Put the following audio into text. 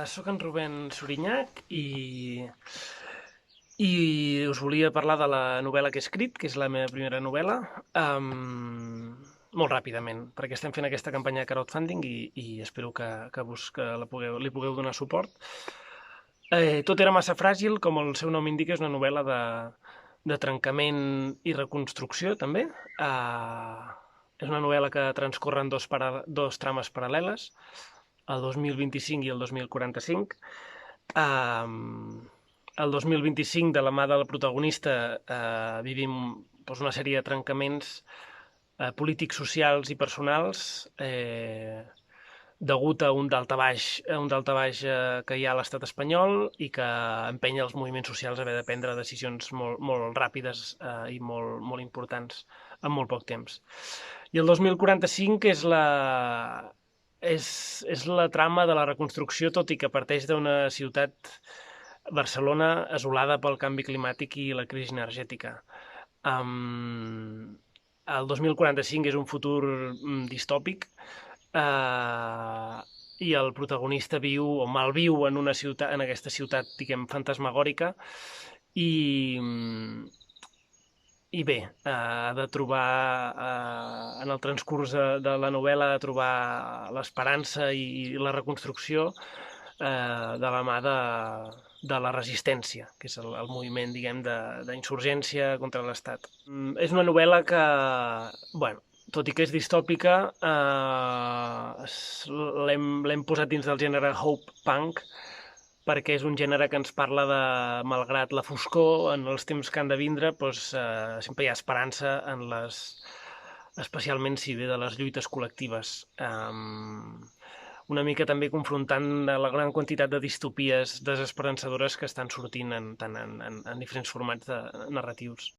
Soc en Rubén Sorinyac i us volia parlar de la novel·la que he escrit, que és la meva primera novel·la, molt ràpidament, perquè estem fent aquesta campanya de crowdfunding i espero que li pugueu donar suport. Tot era massa fràgil, com el seu nom indica, és una novel·la de trencament i reconstrucció, també. És una novel·la que transcorre en dos trames paral·leles, el 2025 i el 2045. El 2025, de la mà del protagonista, vivim una sèrie de trencaments polítics, socials i personals degut a un daltabaix que hi ha a l'estat espanyol i que empenya els moviments socials a haver de prendre decisions molt, molt ràpides i molt, molt importants en molt poc temps. I el 2045 és la trama de la reconstrucció, tot i que parteix d'una ciutat, Barcelona, asolada pel canvi climàtic i la crisi energètica. El 2045 és un futur distòpic, i el protagonista viu o malviu en aquesta ciutat, diguem, fantasmagòrica, i, i bé, ha de trobar, en el transcurs de la novel·la, ha de trobar l'esperança i la reconstrucció de la mà de la resistència, que és el moviment, diguem, d'insurgència contra l'Estat. És una novel·la que, bueno, tot i que és distòpica, l'hem posat dins del gènere hope punk, perquè és un gènere que ens parla de, malgrat la foscor en els temps que han de vindre, doncs, sempre hi ha esperança en especialment si ve de les lluites col·lectives. Una mica també confrontant la gran quantitat de distopies desesperançadores que estan sortint en diferents formats narratius.